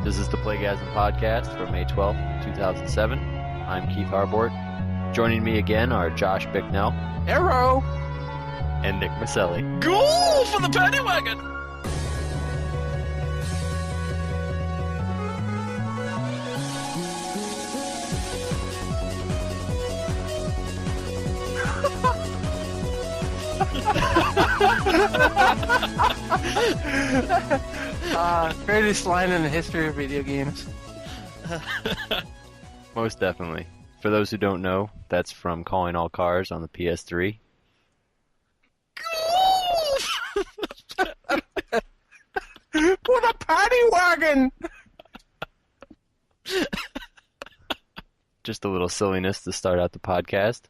This is the Playgasm podcast for May 12th, 2007. I'm Keith Harbort. Joining me again are Josh Bicknell. Arrow! And Nick Maselli. Go for the paddy wagon! Greatest line in the history of video games. Most definitely. For those who don't know, that's from Calling All Cars on the PS3. What a paddy wagon! Just a little silliness to start out the podcast.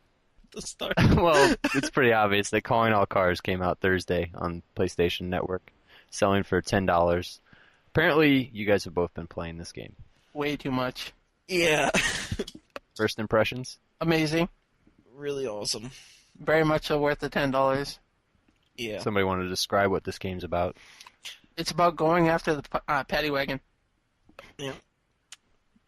Start. Well, it's pretty obvious that Calling All Cars came out Thursday on PlayStation Network, selling for $10. Apparently, you guys have both been playing this game. Way too much. Yeah. First impressions? Amazing. Really awesome. Very much so worth the $10. Yeah. Somebody want to describe what this game's about? It's about going after the paddy wagon. Yeah.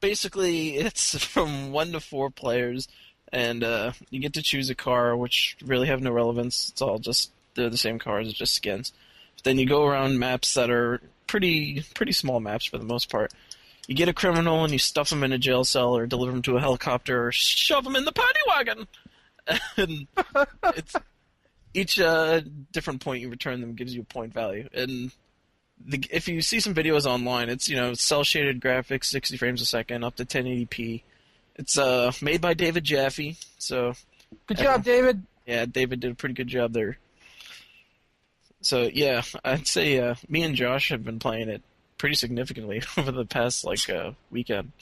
Basically, it's from 1 to 4 players, and you get to choose a car, which really have no relevance. It's all just, they're the same cars, it's just skins. But then you go around maps that are pretty small maps for the most part. You get a criminal and you stuff them in a jail cell or deliver them to a helicopter or shove them in the paddy wagon. And it's each different point you return them gives you a point value. And if you see some videos online, it's cell shaded graphics, 60 frames a second, up to 1080p. It's made by David Jaffe, so Good job, David. yeah, David did a pretty good job there. So yeah, I'd say me and Josh have been playing it pretty significantly over the past weekend.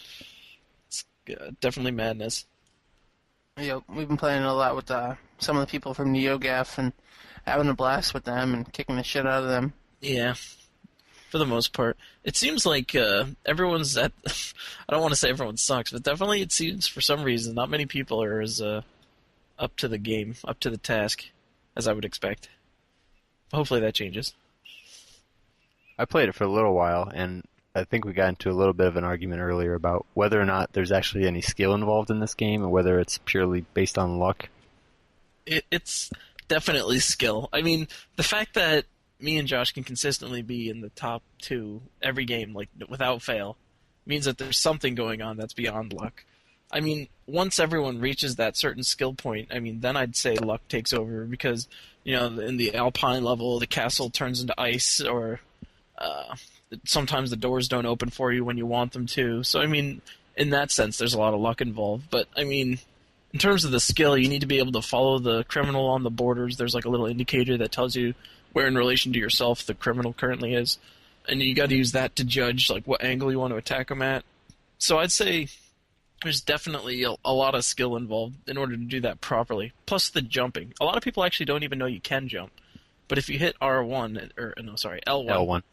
It's definitely madness. Yeah, we've been playing a lot with some of the people from NeoGaf and having a blast with them and kicking the shit out of them. Yeah, for the most part. It seems like everyone's at... I don't want to say everyone sucks, but definitely it seems for some reason not many people are as up to the game, up to the task, as I would expect. Hopefully that changes. I played it for a little while, and I think we got into a little bit of an argument earlier about whether or not there's actually any skill involved in this game, or whether it's purely based on luck. It's definitely skill. I mean, the fact that me and Josh can consistently be in the top 2 every game, like without fail, means that there's something going on that's beyond luck. I mean, once everyone reaches that certain skill point, I mean, then I'd say luck takes over because, in the Alpine level, the castle turns into ice, or sometimes the doors don't open for you when you want them to. So, I mean, in that sense, there's a lot of luck involved. But, I mean, in terms of the skill, you need to be able to follow the criminal on the borders. There's like a little indicator that tells you where in relation to yourself the criminal currently is. And you got to use that to judge like what angle you want to attack them at. So I'd say there's definitely a lot of skill involved in order to do that properly. Plus the jumping. A lot of people actually don't even know you can jump. But if you hit L1,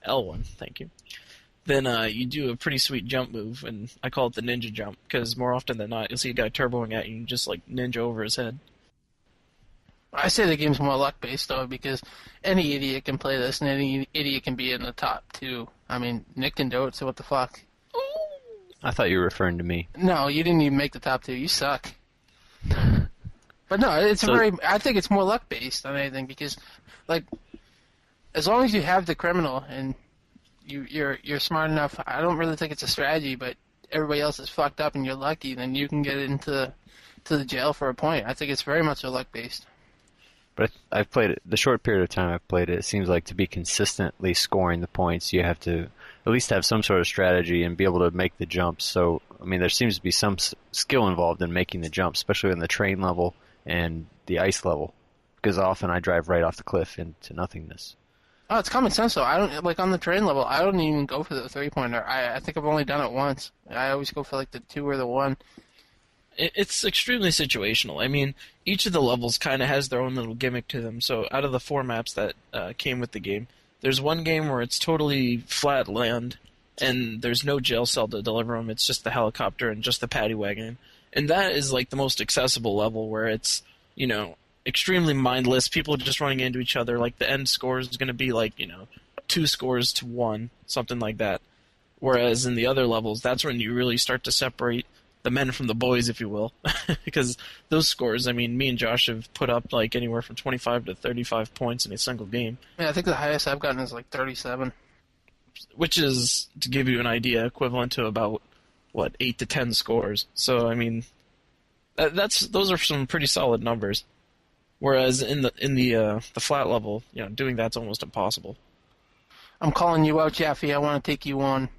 L1, thank you, then you do a pretty sweet jump move, and I call it the ninja jump, because more often than not, you'll see a guy turboing at you and just like ninja over his head. I say the game's more luck-based, though, because any idiot can play this, and any idiot can be in the top 2. I mean, Nick can do it, so what the fuck? I thought you were referring to me. No, you didn't even make the top 2. You suck. But no, I think it's more luck-based than anything, because, like, as long as you have the criminal and you're smart enough, I don't really think it's a strategy, but everybody else is fucked up and you're lucky, then you can get into the jail for a point. I think it's very much a luck-based. But I've played it, the short period of time I've played it, it seems like to be consistently scoring the points, you have to at least have some sort of strategy and be able to make the jumps. So, I mean, there seems to be some skill involved in making the jumps, especially in the train level and the ice level, because often I drive right off the cliff into nothingness. Oh, it's common sense, though. I don't, like, on the train level, I don't even go for the 3-pointer. I think I've only done it once. I always go for, like, the 2 or the 1. It's extremely situational. I mean, each of the levels kind of has their own little gimmick to them. So out of the 4 maps that came with the game, there's one game where it's totally flat land, and there's no jail cell to deliver them. It's just the helicopter and just the paddy wagon. And that is like the most accessible level, where it's, extremely mindless. People just running into each other. Like the end score is going to be like, 2 scores to 1, something like that. Whereas in the other levels, that's when you really start to separate the men from the boys, if you will. Because those scores, I mean, me and Josh have put up like anywhere from 25 to 35 points in a single game. Yeah, I think the highest I've gotten is like 37. Which is, to give you an idea, equivalent to about, 8 to 10 scores. So, I mean, those are some pretty solid numbers. Whereas in the flat level, doing that's almost impossible. I'm calling you out, Jeffy. I want to take you on.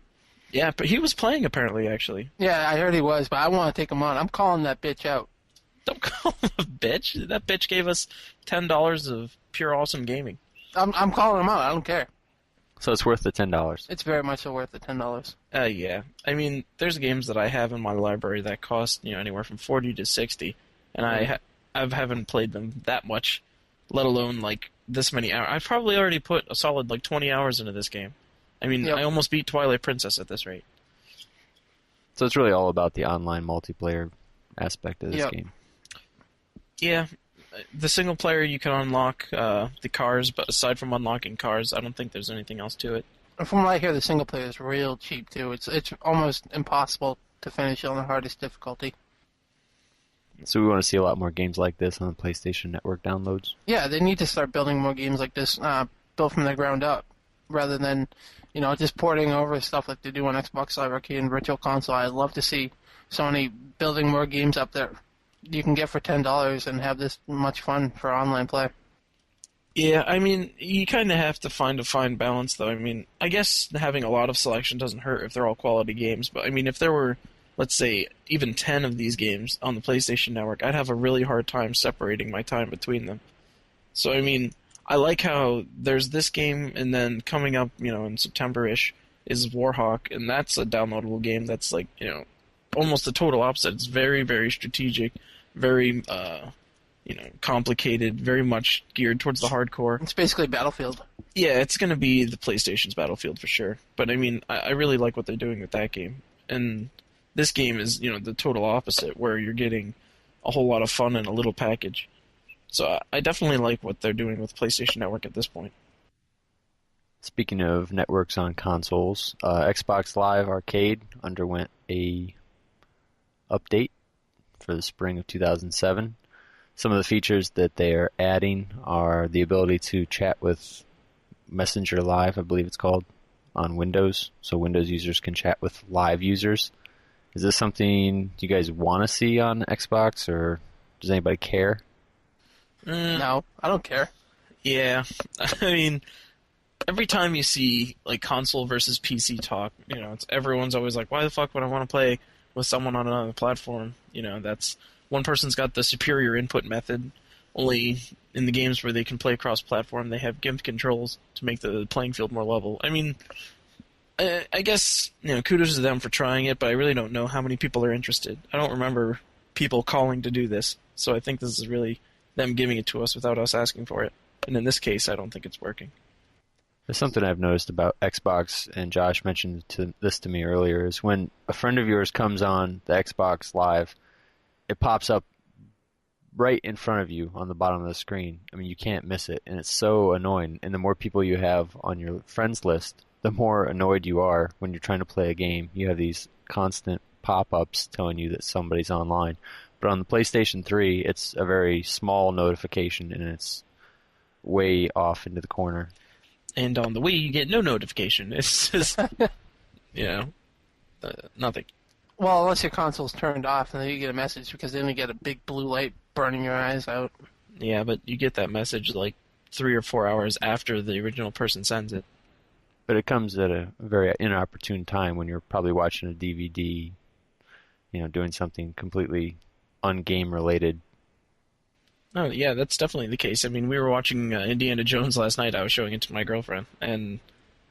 Yeah, but he was playing apparently, actually. Yeah, I heard he was, but I want to take him on. I'm calling that bitch out. Don't call him a bitch. That bitch gave us $10 of pure awesome gaming. I'm calling him out. I don't care. So it's worth the $10. It's very much so worth the $10. Yeah. I mean, there's games that I have in my library that cost anywhere from 40 to 60, and I haven't played them that much, let alone like this many hours. I've probably already put a solid like 20 hours into this game. I mean, Yep. I almost beat Twilight Princess at this rate. So it's really all about the online multiplayer aspect of this Yep. game. Yeah, the single player you can unlock the cars, but aside from unlocking cars, I don't think there's anything else to it. From what I hear, the single player is real cheap too. It's almost impossible to finish on the hardest difficulty. So we want to see a lot more games like this on the PlayStation Network downloads. Yeah, they need to start building more games like this, built from the ground up, rather than, just porting over stuff like they do on Xbox Live Arcade and Virtual Console. I'd love to see Sony building more games up there you can get for $10 and have this much fun for online play. Yeah, I mean, you kind of have to find a fine balance, though. I mean, I guess having a lot of selection doesn't hurt if they're all quality games, but I mean, if there were, let's say, even 10 of these games on the PlayStation Network, I'd have a really hard time separating my time between them. So, I mean, I like how there's this game, and then coming up, in September-ish is Warhawk, and that's a downloadable game that's like, almost the total opposite. It's very, very strategic, very, complicated, very much geared towards the hardcore. It's basically Battlefield. Yeah, it's going to be the PlayStation's Battlefield for sure. But, I mean, I really like what they're doing with that game. And this game is, the total opposite, where you're getting a whole lot of fun in a little package. So I definitely like what they're doing with PlayStation Network at this point. Speaking of networks on consoles, Xbox Live Arcade underwent a update for the spring of 2007. Some of the features that they are adding are the ability to chat with Messenger Live, I believe it's called, on Windows. So Windows users can chat with live users. Is this something you guys want to see on Xbox, or does anybody care? No, I don't care. Yeah, I mean, every time you see like console versus PC talk, everyone's always like, why the fuck would I want to play with someone on another platform? That's one person's got the superior input method. Only in the games where they can play cross-platform, they have GIMP controls to make the playing field more level. I mean, I guess kudos to them for trying it, but I really don't know how many people are interested. I don't remember people calling to do this, so I think this is really them giving it to us without us asking for it. And in this case, I don't think it's working. There's something I've noticed about Xbox, and Josh mentioned this to me earlier, is when a friend of yours comes on the Xbox Live, it pops up right in front of you on the bottom of the screen. I mean, you can't miss it, and it's so annoying. And the more people you have on your friends list, the more annoyed you are when you're trying to play a game. You have these constant pop-ups telling you that somebody's online. But on the PlayStation 3, it's a very small notification, and it's way off into the corner. And on the Wii, you get no notification. It's just, nothing. Well, unless your console's turned off, and then you get a message, because then you get a big blue light burning your eyes out. Yeah, but you get that message like 3 or 4 hours after the original person sends it. But it comes at a very inopportune time when you're probably watching a DVD, doing something completely un-game related. Oh, yeah, that's definitely the case. I mean, we were watching Indiana Jones last night. I was showing it to my girlfriend, and,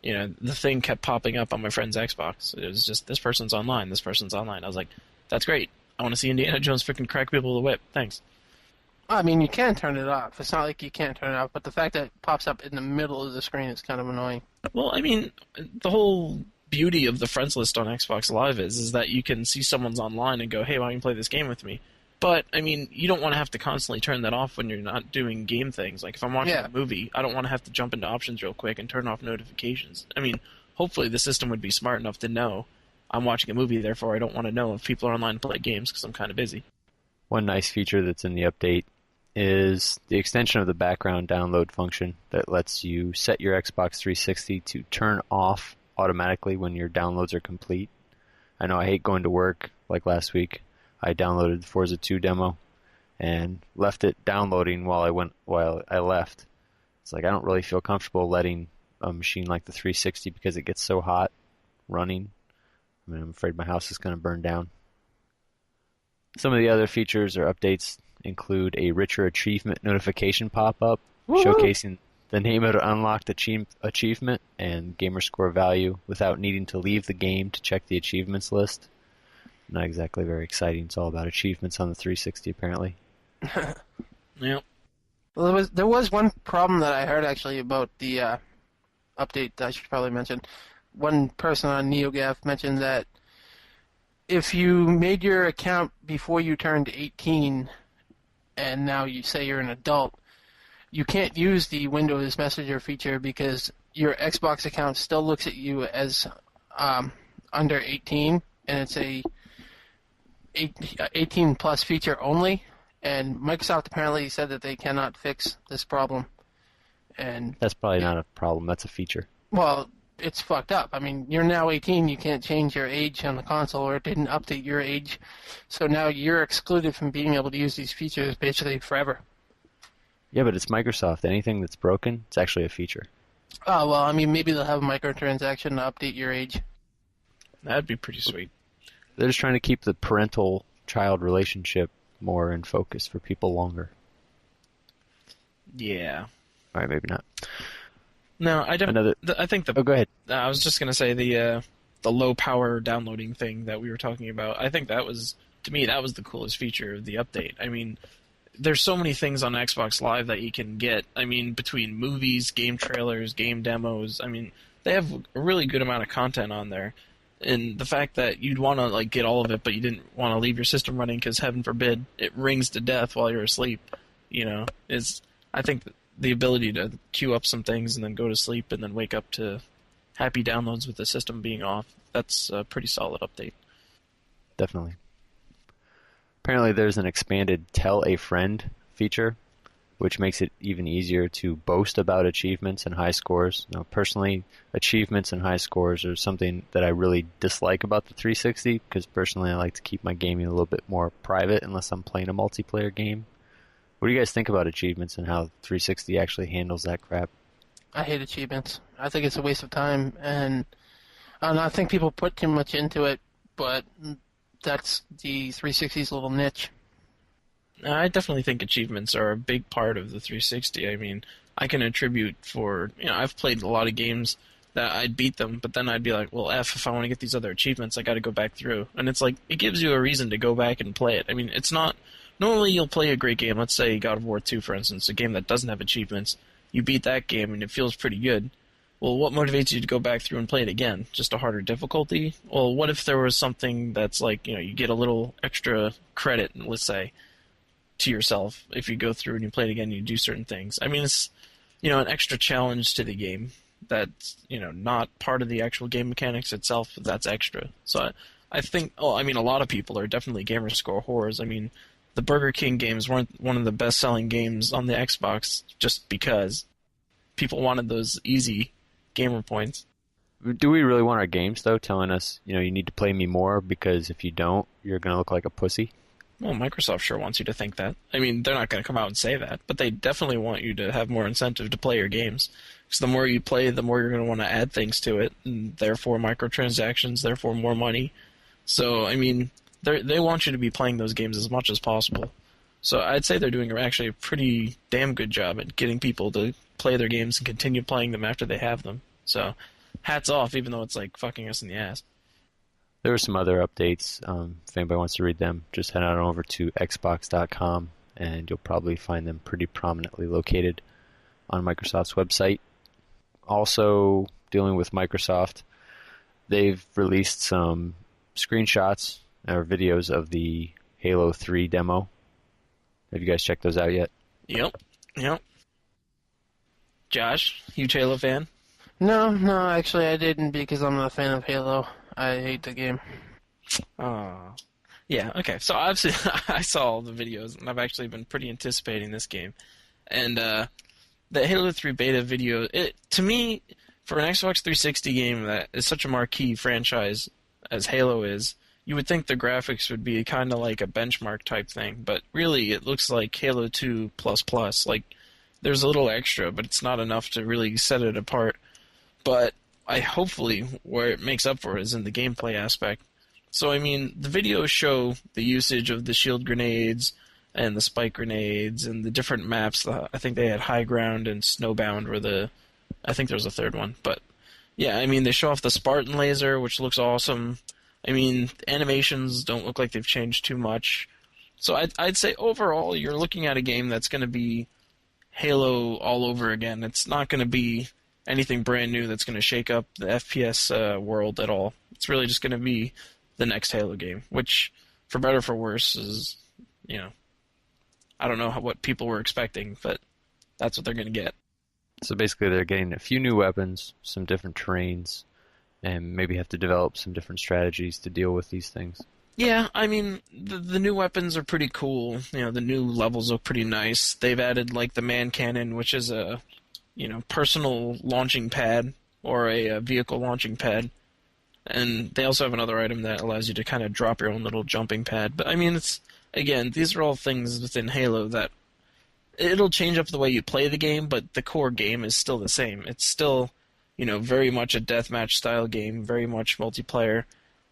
the thing kept popping up on my friend's Xbox. It was just, this person's online, this person's online. I was like, that's great. I want to see Indiana Jones freaking crack people with a whip. Thanks. I mean, you can turn it off. It's not like you can't turn it off, but the fact that it pops up in the middle of the screen is kind of annoying. Well, I mean, the whole beauty of the friends list on Xbox Live is that you can see someone's online and go, hey, why don't you play this game with me? But, I mean, you don't want to have to constantly turn that off when you're not doing game things. Like, if I'm watching a movie, I don't want to have to jump into options real quick and turn off notifications. I mean, hopefully the system would be smart enough to know I'm watching a movie, therefore I don't want to know if people are online to play games because I'm kind of busy. One nice feature that's in the update is the extension of the background download function that lets you set your Xbox 360 to turn off automatically when your downloads are complete. I know I hate going to work. Like last week, I downloaded the Forza 2 demo and left it downloading while I left. It's like I don't really feel comfortable letting a machine like the 360 because it gets so hot running. I mean, I'm afraid my house is going to burn down. Some of the other features or updates include a richer achievement notification pop-up showcasing the name of an unlocked achievement and gamer score value without needing to leave the game to check the achievements list. Not exactly very exciting. It's all about achievements on the 360, apparently. Yep. Well, there was one problem that I heard actually about the update that I should probably mention. One person on NeoGAF mentioned that if you made your account before you turned 18 and now you say you're an adult, you can't use the Windows Messenger feature because your Xbox account still looks at you as under 18, and it's a 18 plus feature only. And Microsoft apparently said that they cannot fix this problem. And that's probably not a problem. That's a feature. Well, it's fucked up. I mean, you're now 18. You can't change your age on the console, or it didn't update your age. So now you're excluded from being able to use these features basically forever. Yeah, but it's Microsoft. Anything that's broken, it's actually a feature. Oh, well, I mean, maybe they'll have a microtransaction to update your age. That'd be pretty sweet. They're just trying to keep the parental-child relationship more in focus for people longer. Yeah. All right, maybe not. No, I don't. I think the. Oh, go ahead. I was just gonna say the low power downloading thing that we were talking about. I think that was, to me, that was the coolest feature of the update. I mean, there's so many things on Xbox Live that you can get. I mean, between movies, game trailers, game demos. I mean, they have a really good amount of content on there. And the fact that you'd want to like get all of it, but you didn't want to leave your system running because heaven forbid it rings to death while you're asleep, is, I think, the ability to queue up some things and then go to sleep and then wake up to happy downloads with the system being off. That's a pretty solid update. Definitely. Apparently there's an expanded Tell a Friend feature, which makes it even easier to boast about achievements and high scores. Now, personally, achievements and high scores are something that I really dislike about the 360, because personally I like to keep my gaming a little bit more private unless I'm playing a multiplayer game. What do you guys think about achievements and how 360 actually handles that crap? I hate achievements. I think it's a waste of time, and I think people put too much into it, but that's the 360's little niche. I definitely think achievements are a big part of the 360. I mean, I can attribute for, I've played a lot of games that I'd beat them, but then I'd be like, well, if I want to get these other achievements, I got to go back through. And it's like, it gives you a reason to go back and play it. I mean, it's not, normally you'll play a great game, let's say God of War 2, for instance, a game that doesn't have achievements. You beat that game and it feels pretty good. Well, what motivates you to go back through and play it again? Just a harder difficulty? Well, what if there was something that's like, you get a little extra credit, let's say, to yourself if you go through and you play it again and you do certain things. I mean, it's, an extra challenge to the game that's, not part of the actual game mechanics itself, but that's extra. So I think, a lot of people are definitely gamer score whores. I mean, the Burger King games weren't one of the best-selling games on the Xbox just because people wanted those easy gamer points. Do we really want our games, though, telling us, you need to play me more because if you don't, you're going to look like a pussy? Well, Microsoft sure wants you to think that. I mean, they're not going to come out and say that, but they definitely want you to have more incentive to play your games. Because the more you play, the more you're going to want to add things to it, and therefore microtransactions, therefore more money. So, I mean, they want you to be playing those games as much as possible. So I'd say they're doing actually a pretty damn good job at getting people to play their games and continue playing them after they have them. So hats off, even though it's like fucking us in the ass. There were some other updates. If anybody wants to read them, just head on over to xbox.com and you'll probably find them pretty prominently located on Microsoft's website. Also, dealing with Microsoft, they've released some screenshots or videos of the Halo 3 demo. Have you guys checked those out yet? Yep. Josh, huge Halo fan? No, actually I didn't because I'm not a fan of Halo. I hate the game. Oh. Yeah, okay. So obviously I saw all the videos, and I've actually been pretty anticipating this game. And the Halo 3 beta video, to me, for an Xbox 360 game that is such a marquee franchise as Halo is, you would think the graphics would be kind of like a benchmark type thing, but really it looks like Halo 2 plus plus. Like, there's a little extra, but it's not enough to really set it apart. But I hopefully where it makes up for it is in the gameplay aspect. So, I mean, the videos show the usage of the shield grenades and the spike grenades and the different maps. I think they had High Ground and Snowbound I think there was a third one. But, yeah, I mean, they show off the Spartan laser, which looks awesome. I mean, animations don't look like they've changed too much. So I'd say overall, you're looking at a game that's going to be Halo all over again. It's not going to be anything brand new that's going to shake up the FPS world at all. It's really just going to be the next Halo game, which, for better or for worse, is, I don't know what people were expecting, but that's what they're going to get. So basically, they're getting a few new weapons, some different terrains, and maybe have to develop some different strategies to deal with these things. Yeah, I mean, the new weapons are pretty cool. The new levels look pretty nice. They've added, like, the man cannon, which is a, personal launching pad, or a vehicle launching pad. And they also have another item that allows you to kind of drop your own little jumping pad. But, I mean, again, these are all things within Halo that it'll change up the way you play the game, but the core game is still the same. It's still, very much a deathmatch style game, very much multiplayer.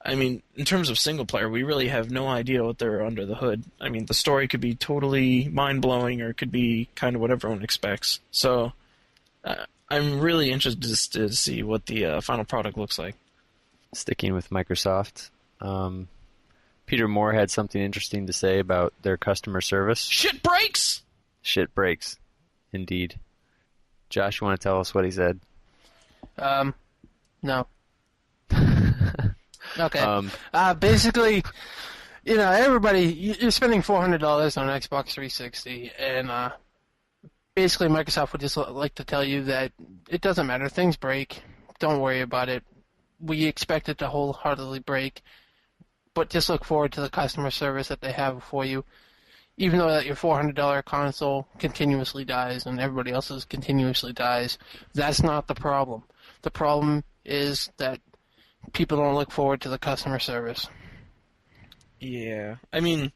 I mean, in terms of single player, we really have no idea what they're under the hood. I mean, the story could be totally mind-blowing, or it could be kind of what everyone expects. So, I'm really interested to see what the final product looks like. Sticking with Microsoft, Peter Moore had something interesting to say about their customer service. Shit breaks! Shit breaks, indeed. Josh, you want to tell us what he said? No. Okay. Basically, everybody, you're spending $400 on an Xbox 360, and basically Microsoft would just like to tell you that it doesn't matter. Things break. Don't worry about it. We expect it to wholeheartedly break, but just look forward to the customer service that they have for you. Even though that your $400 console continuously dies and everybody else's continuously dies, that's not the problem. The problem is that people don't look forward to the customer service. Yeah. I mean,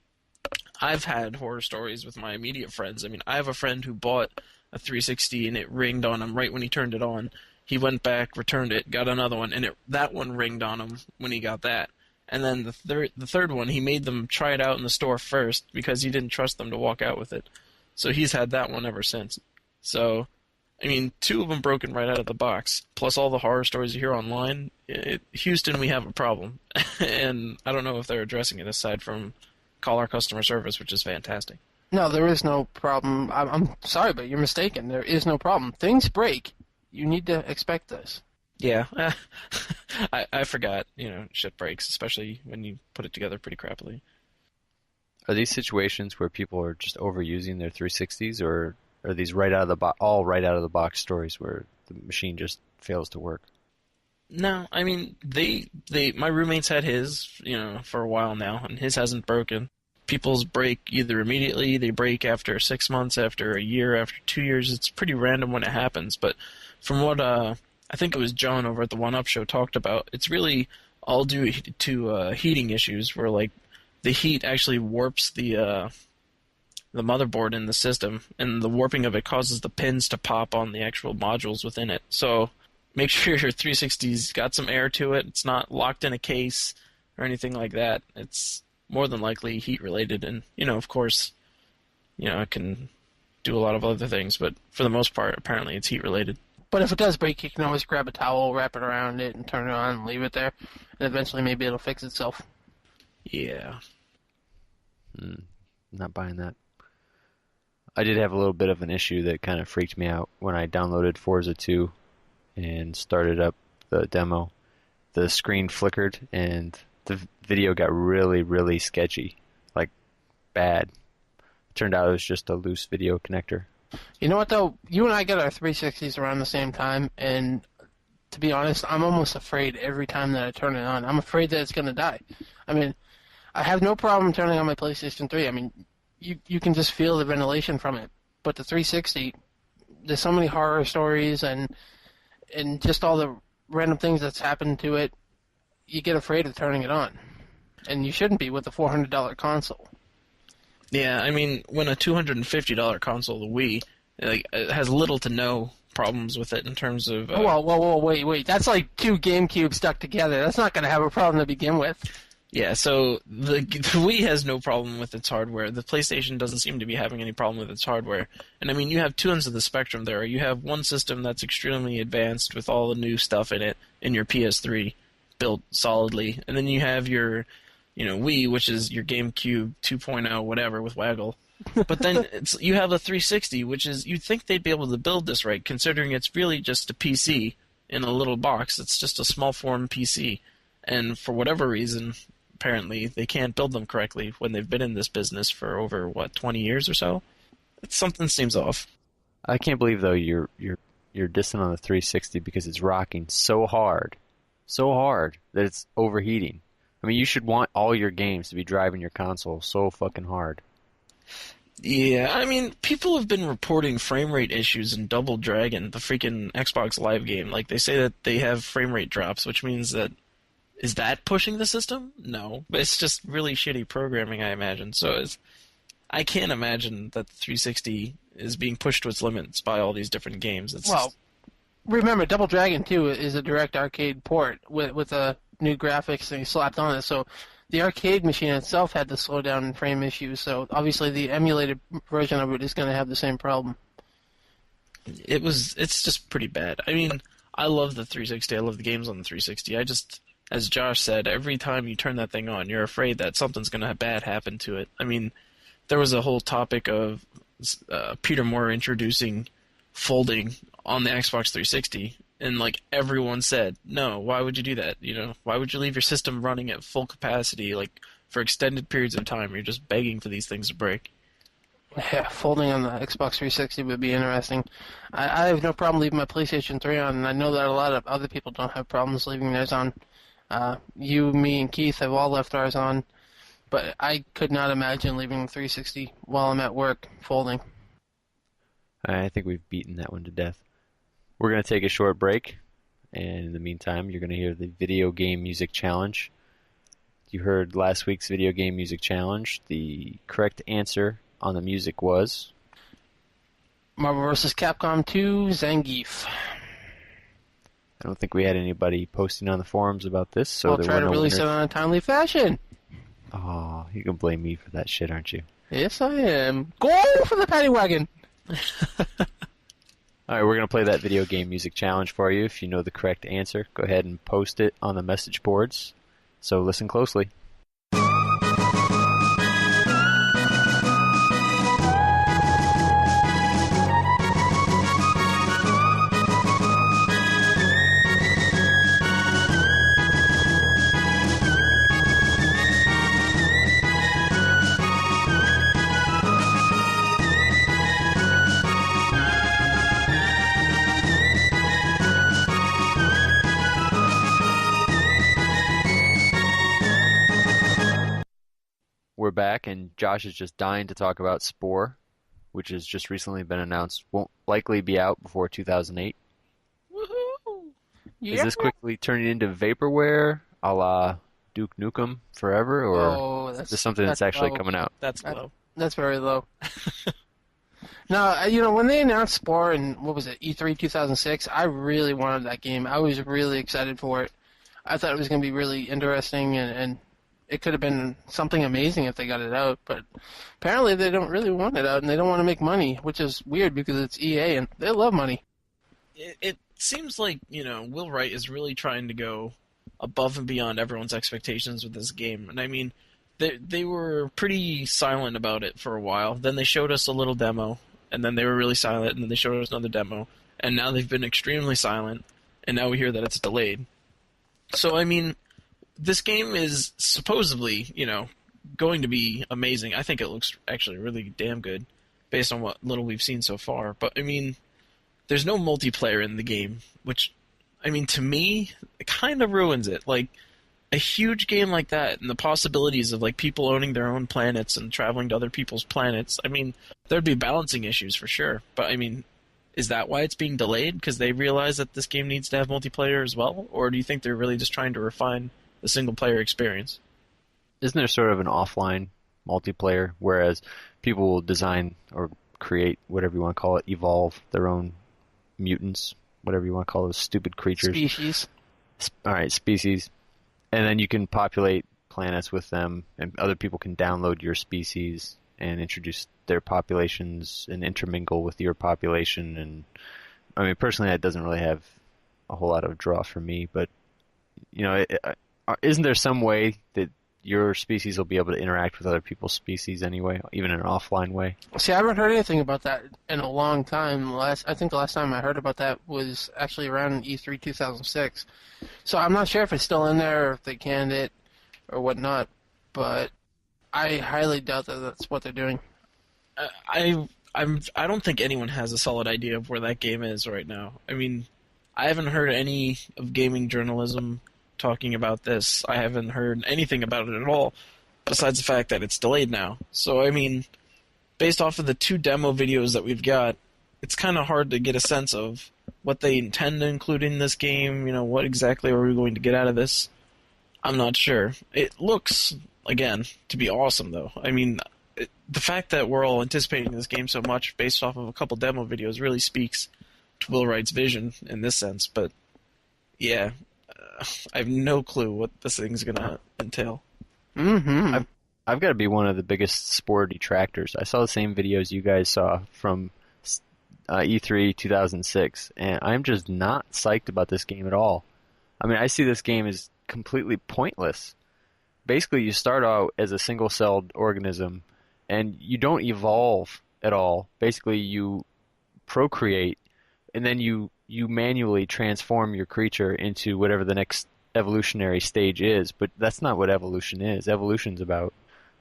I've had horror stories with my immediate friends. I mean, I have a friend who bought a 360 and it ringed on him right when he turned it on. He went back, returned it, got another one, and that one ringed on him when he got that. And then the third one, he made them try it out in the store first because he didn't trust them to walk out with it. So he's had that one ever since. So, I mean, 2 of them broken right out of the box, plus all the horror stories you hear online. Houston, we have a problem. And I don't know if they're addressing it aside from call our customer service, which is fantastic. No, there is no problem. I'm sorry, but you're mistaken. There is no problem. Things break. You need to expect this. Yeah, I forgot, shit breaks, especially when you put it together pretty crappily. Are these situations where people are just overusing their 360s, or are these right out of the all right out of the box stories where the machine just fails to work? No, I mean, my roommates had his, for a while now, and his hasn't broken. People's break either immediately, they break after 6 months, after a year, after 2 years. It's pretty random when it happens, but from what I think it was John over at the 1UP show talked about, it's really all due to heating issues where, like, the heat actually warps the motherboard in the system, and the warping of it causes the pins to pop on the actual modules within it. So make sure your 360's got some air to it. It's not locked in a case or anything like that. It's more than likely heat related, and of course, it can do a lot of other things, but for the most part, apparently it's heat related. But if it does break, you can always grab a towel, wrap it around it, and turn it on and leave it there. And eventually maybe it'll fix itself. Yeah. Not buying that. I did have a little bit of an issue that kind of freaked me out when I downloaded Forza 2 and started up the demo. The screen flickered and the video got really, really sketchy. Like, bad. Turned out it was just a loose video connector. You know what, though? You and I got our 360s around the same time, and to be honest, I'm almost afraid every time that I turn it on. I'm afraid that it's going to die. I mean, I have no problem turning on my PlayStation 3. I mean, you can just feel the ventilation from it. But the 360, there's so many horror stories and just all the random things that's happened to it, you get afraid of turning it on. And you shouldn't be with a $400 console. Yeah, I mean, when a $250 console, the Wii, like, it has little to no problems with it in terms of... Whoa, wait. That's like two GameCubes stuck together. That's not going to have a problem to begin with. Yeah, so the Wii has no problem with its hardware. The PlayStation doesn't seem to be having any problem with its hardware. And I mean, you have two ends of the spectrum there. You have one system that's extremely advanced with all the new stuff in it, in your PS3, built solidly. And then you have your, Wii, which is your GameCube 2.0, whatever, with Waggle. But then you have a 360, which is, you'd think they'd be able to build this right, considering it's really just a PC in a little box. It's just a small form PC. And for whatever reason, apparently, they can't build them correctly when they've been in this business for over, 20 years or so? Something seems off. I can't believe, though, you're dissing on the 360 because it's rocking so hard that it's overheating. I mean, you should want all your games to be driving your console so fucking hard. Yeah, I mean, people have been reporting frame rate issues in Double Dragon, the freaking Xbox Live game. Like, they say that they have frame rate drops, which means that... Is that pushing the system? No. But it's just really shitty programming, I imagine. So I can't imagine that the 360 is being pushed to its limits by all these different games. Remember, Double Dragon 2 is a direct arcade port with a new graphics thing slapped on it. So the arcade machine itself had to slow down and frame issues. So obviously the emulated version of it is going to have the same problem. It's just pretty bad. I mean, I love the 360. I love the games on the 360. As Josh said, every time you turn that thing on, you're afraid that something's going to bad happen to it. I mean, there was a whole topic of Peter Moore introducing folding on the Xbox 360, and like everyone said, no, why would you do that? Why would you leave your system running at full capacity, like for extended periods of time? You're just begging for these things to break. Yeah, folding on the Xbox 360 would be interesting. I have no problem leaving my PlayStation 3 on, and I know that a lot of other people don't have problems leaving theirs on. You, me, and Keith have all left ours on, but I could not imagine leaving the 360 while I'm at work folding. I think we've beaten that one to death. We're going to take a short break, and in the meantime, you're going to hear the video game music challenge. You heard last week's video game music challenge. The correct answer on the music was... Marvel vs. Capcom 2, Zangief. I don't think we had anybody posting on the forums about this, so I'll there try were to no release it winners. on a timely fashion. Oh, you can blame me for that shit, aren't you? Yes, I am. Go for the paddy wagon. Alright, we're going to play that video game music challenge for you. If you know the correct answer, go ahead and post it on the message boards. So listen closely. We're back, and Josh is just dying to talk about Spore, which has just recently been announced. Won't likely be out before 2008. Woohoo! Is this quickly turning into vaporware, a la Duke Nukem Forever, or is this something that's actually low. coming out? That's low. That's very low. No, when they announced Spore in, what was it, E3 2006, I really wanted that game. I was really excited for it. I thought it was going to be really interesting, and it could have been something amazing if they got it out, but apparently they don't really want it out, and they don't want to make money, which is weird because it's EA, and they love money. It seems like, Will Wright is really trying to go above and beyond everyone's expectations with this game. And I mean, they were pretty silent about it for a while. Then they showed us a little demo, and then they were really silent, and then they showed us another demo. And now they've been extremely silent, and now we hear that it's delayed. So, I mean, this game is supposedly, going to be amazing. I think it looks actually really damn good based on what little we've seen so far. But, I mean, there's no multiplayer in the game, which I mean, to me, it kind of ruins it. Like, a huge game like that and the possibilities of like people owning their own planets and traveling to other people's planets, I mean, there'd be balancing issues for sure. But I mean, is that why it's being delayed? Because they realize that this game needs to have multiplayer as well? Or do you think they're really just trying to refine the single-player experience? Isn't there sort of an offline multiplayer, whereas people will design or create, whatever you want to call it, evolve their own mutants, whatever you want to call those stupid creatures. Species. All right, species. And then you can populate planets with them, and other people can download your species and introduce their populations and intermingle with your population. And I mean, personally, that doesn't really have a whole lot of draw for me. But you know, isn't there some way that your species will be able to interact with other people's species anyway, even in an offline way? See, I haven't heard anything about that in a long time. I think the last time I heard about that was actually around E3 2006. So I'm not sure if it's still in there or if they canned it or whatnot, but I highly doubt that that's what they're doing. I don't think anyone has a solid idea of where that game is right now. I mean, I haven't heard any of gaming journalism talking about this. I haven't heard anything about it at all, besides the fact that it's delayed now. So, I mean, based off of the 2 demo videos that we've got, it's kind of hard to get a sense of what they intend to include in this game. You know, what exactly are we going to get out of this? I'm not sure. It looks, again, to be awesome, though. I mean, the fact that we're all anticipating this game so much based off of a couple demo videos really speaks to Will Wright's vision in this sense. But, yeah, I have no clue what this thing's going to entail. Mm-hmm. I've got to be one of the biggest spore detractors. I saw the same videos you guys saw from E3 2006, and I'm just not psyched about this game at all. I mean, I see this game as completely pointless. Basically, you start out as a single-celled organism, and you don't evolve at all. Basically, you procreate, and then you manually transform your creature into whatever the next evolutionary stage is. But that's not what evolution is. Evolution's about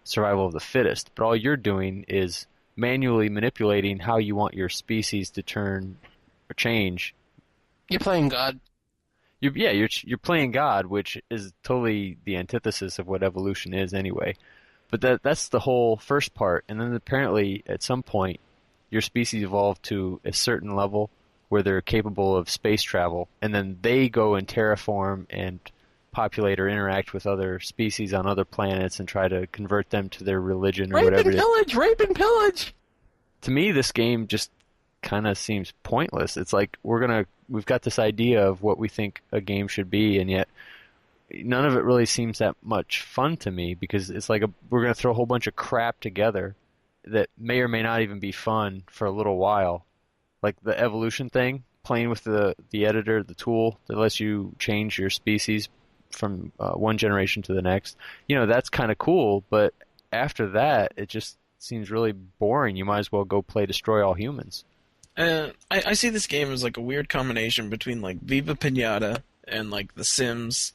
survival of the fittest. But all you're doing is manually manipulating how you want your species to turn or change. You're playing God. You're playing God, which is totally the antithesis of what evolution is anyway. But that's the whole first part. And then apparently at some point your species evolved to a certain level where they're capable of space travel, and then they go and terraform and populate or interact with other species on other planets and try to convert them to their religion or whatever. Rape and pillage! To me, this game just kind of seems pointless. It's like we've got this idea of what we think a game should be, and yet none of it really seems that much fun to me, because it's like we're going to throw a whole bunch of crap together that may or may not even be fun for a little while. Like the evolution thing, playing with the editor, the tool that lets you change your species from one generation to the next. You know, that's kind of cool, but after that, it just seems really boring. You might as well go play Destroy All Humans. I see this game as like a weird combination between like Viva Pinata and like The Sims.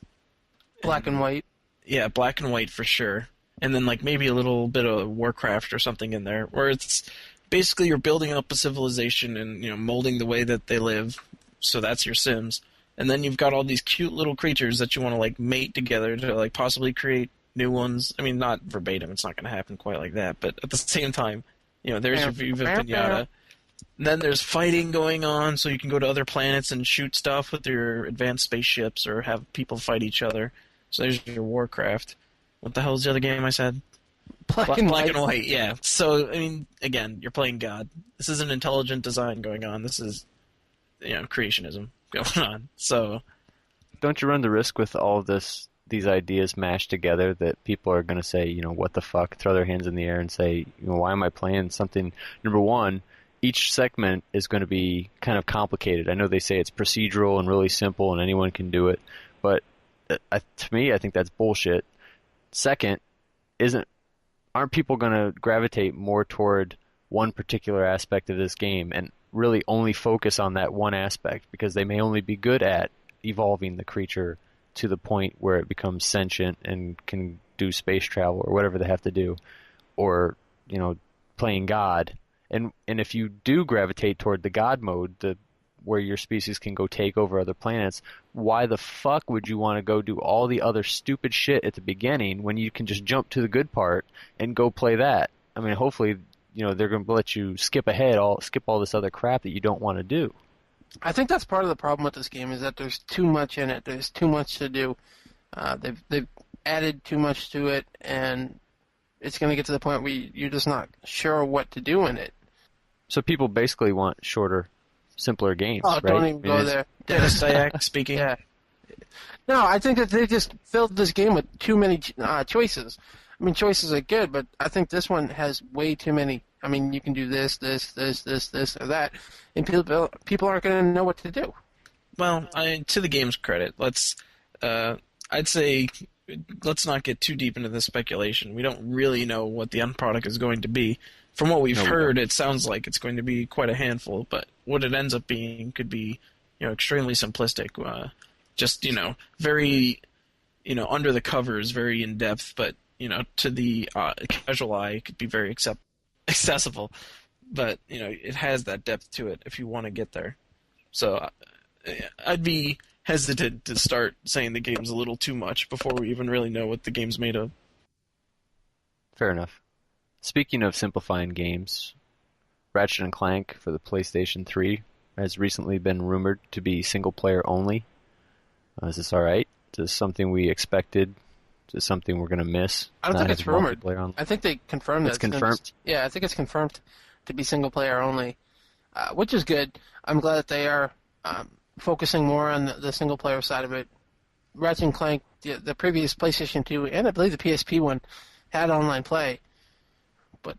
Black and white. Yeah, black and white for sure. And then like maybe a little bit of Warcraft or something in there, where it's basically you're building up a civilization and, you know, molding the way that they live. So that's your Sims. And then you've got all these cute little creatures that you want to like mate together to like possibly create new ones. I mean, not verbatim, it's not going to happen quite like that, but at the same time, you know, there's your Viva Pinata. And then there's fighting going on, so you can go to other planets and shoot stuff with your advanced spaceships or have people fight each other. So there's your Warcraft. What the hell is the other game I said? Black and white, yeah. So, I mean, again, you're playing God. This isn't intelligent design going on. This is, you know, creationism going on. So, don't you run the risk with all of these ideas mashed together that people are going to say, you know, what the fuck, throw their hands in the air and say, you know, why am I playing something? Number one, each segment is going to be kind of complicated. I know they say it's procedural and really simple and anyone can do it, but to me, I think that's bullshit. Second, aren't people going to gravitate more toward one particular aspect of this game and really only focus on that one aspect, because they may only be good at evolving the creature to the point where it becomes sentient and can do space travel or whatever they have to do, or, you know, playing God. And if you do gravitate toward the God mode, the where your species can go take over other planets, why the fuck would you want to go do all the other stupid shit at the beginning when you can just jump to the good part and go play that? I mean, hopefully, they're going to let you skip all this other crap that you don't want to do. I think that's part of the problem with this game is that there's too much in it. There's too much to do. They've added too much to it, and it's going to get to the point where you're just not sure what to do in it. So people basically want shorter, simpler games, Oh, right? don't even go there. Dennis Dyack speaking. Yeah. No, I think that they just filled this game with too many choices. I mean, choices are good, but I think this one has way too many. I mean, you can do this, or that, and people aren't going to know what to do. Well, to the game's credit, I'd say let's not get too deep into the speculation. We don't really know what the end product is going to be. From what we've heard, it sounds like it's going to be quite a handful, but what it ends up being could be, extremely simplistic. Just, very, under the covers, very in depth, but, to the casual eye, it could be very accessible. But, it has that depth to it if you want to get there. So I'd be hesitant to start saying the game's a little too much before we even really know what the game's made of. Fair enough. Speaking of simplifying games, Ratchet & Clank for the PlayStation 3 has recently been rumored to be single-player only. Is this alright? Is this something we expected? Is this something we're going to miss? I don't think it's rumored. Online? I think they confirmed that. It's confirmed? Yeah, I think it's confirmed to be single-player only, which is good. I'm glad that they are focusing more on the single-player side of it. Ratchet & Clank, the previous PlayStation 2, and I believe the PSP one, had online play. But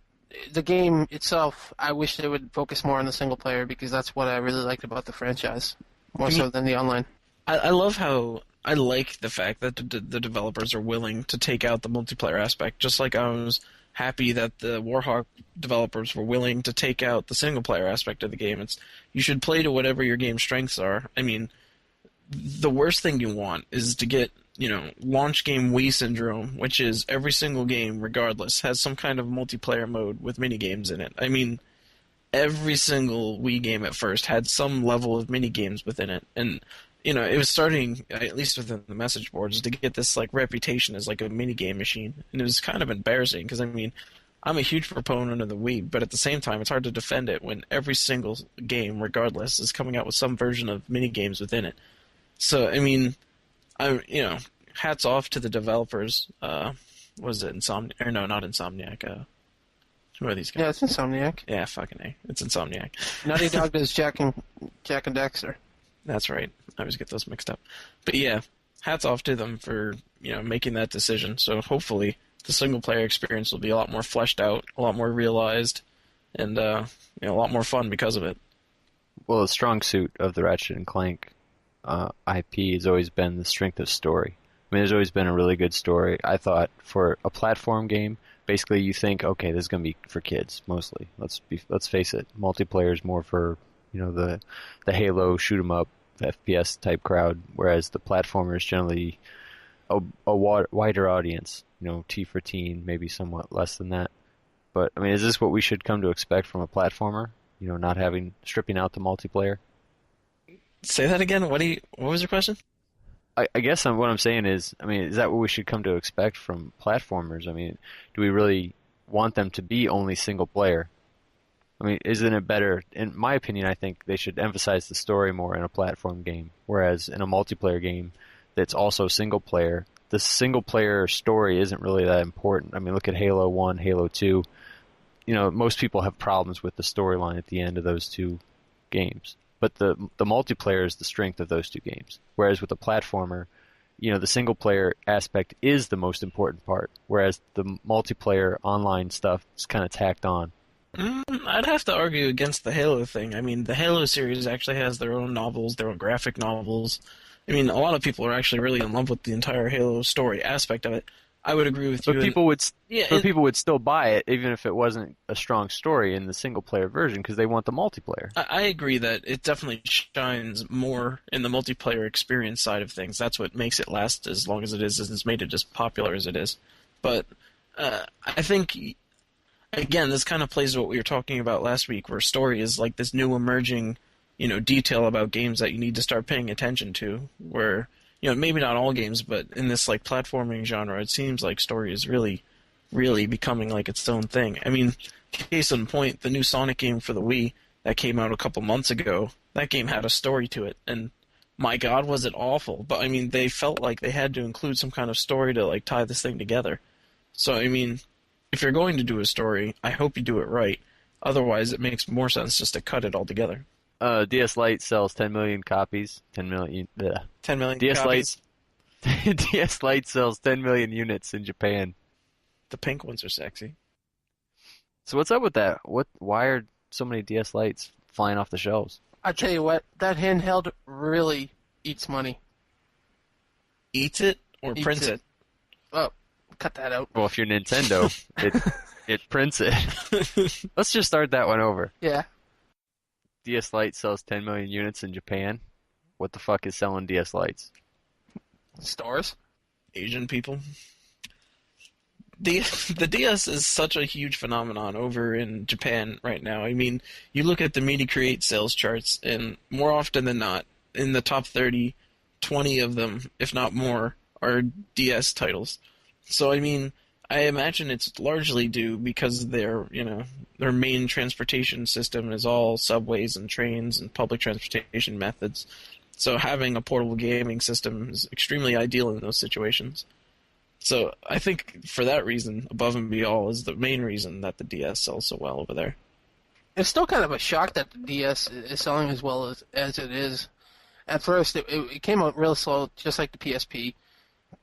the game itself, I wish they would focus more on the single-player because that's what I really liked about the franchise, more so than the online. I love how I like the fact that the developers are willing to take out the multiplayer aspect, just like I was happy that the Warhawk developers were willing to take out the single-player aspect of the game. You should play to whatever your game's strengths are. I mean, the worst thing you want is to get, launch game Wii syndrome, which is every single game, regardless, has some kind of multiplayer mode with minigames in it. I mean, every single Wii game at first had some level of minigames within it, and it was starting, at least within the message boards, to get this reputation as a minigame machine, and it was kind of embarrassing because I'm a huge proponent of the Wii, but at the same time, it's hard to defend it when every single game, regardless, is coming out with some version of minigames within it. So hats off to the developers. Was it Insomniac? Or no, not Insomniac. Who are these guys? Yeah, it's Insomniac. Yeah, fucking A. It's Insomniac. Naughty Dog does Jack and Dexter. That's right. I always get those mixed up. But yeah, hats off to them for, making that decision. So hopefully the single-player experience will be a lot more fleshed out, a lot more realized, and a lot more fun because of it. Well, the strong suit of the Ratchet & Clank IP has always been the strength of story. I mean, there's always been a really good story. I thought for a platform game, basically you think, okay, this is going to be for kids mostly. Let's face it, multiplayer is more for the Halo shoot 'em up FPS type crowd, whereas the platformer is generally a wider audience. T for teen, maybe somewhat less than that. But I mean, is this what we should come to expect from a platformer? Not stripping out the multiplayer. Say that again. What was your question? I guess what I'm saying is, I mean, is that what we should come to expect from platformers? I mean, do we really want them to be only single player? I mean, isn't it better? In my opinion, I think they should emphasize the story more in a platform game, whereas in a multiplayer game that's also single player, the single player story isn't really that important. I mean, look at Halo 1, Halo 2. Most people have problems with the storyline at the end of those two games. But the multiplayer is the strength of those two games. Whereas with a platformer, the single player aspect is the most important part, whereas the multiplayer online stuff is kind of tacked on. I'd have to argue against the Halo thing. I mean, the Halo series actually has their own novels, their own graphic novels. I mean, a lot of people are actually really in love with the entire Halo story aspect of it. I would agree with you. But people would still buy it even if it wasn't a strong story in the single player version because they want the multiplayer. I agree that it definitely shines more in the multiplayer experience side of things. That's what makes it last as long as it is, and it's made it as popular as it is. But I think, again, this kind of plays to what we were talking about last week, where story is like this new emerging, detail about games that you need to start paying attention to. Where maybe not all games, but in this like platforming genre, it seems like story is really, really becoming like its own thing. I mean, case in point, the new Sonic game for the Wii that came out a couple months ago. That game had a story to it, and my God, was it awful. But I mean, they felt like they had to include some kind of story to like tie this thing together. So I mean, if you're going to do a story, I hope you do it right. Otherwise, it makes more sense just to cut it all together. DS Lite sells 10 million copies. 10 million. 10 million DS copies. Lite. DS Lite sells 10 million units in Japan. The pink ones are sexy. So what's up with that? Why are so many DS Lites flying off the shelves? I tell you what, that handheld really eats money. Eats it or Eats prints it? Oh, cut that out. Well, if you're Nintendo, it prints it. Let's just start that one over. Yeah. DS Lite sells 10 million units in Japan. What the fuck is selling DS Lites? Stores. Asian people. The DS is such a huge phenomenon over in Japan right now. I mean, you look at the Media Create sales charts, and more often than not, in the top 30, 20 of them, if not more, are DS titles. So, I mean, I imagine it's largely due because their main transportation system is all subways and trains and public transportation methods. So having a portable gaming system is extremely ideal in those situations. So I think for that reason, Above and Beyond is the main reason that the DS sells so well over there. It's still kind of a shock that the DS is selling as well as it is. At first, it came out real slow, just like the PSP.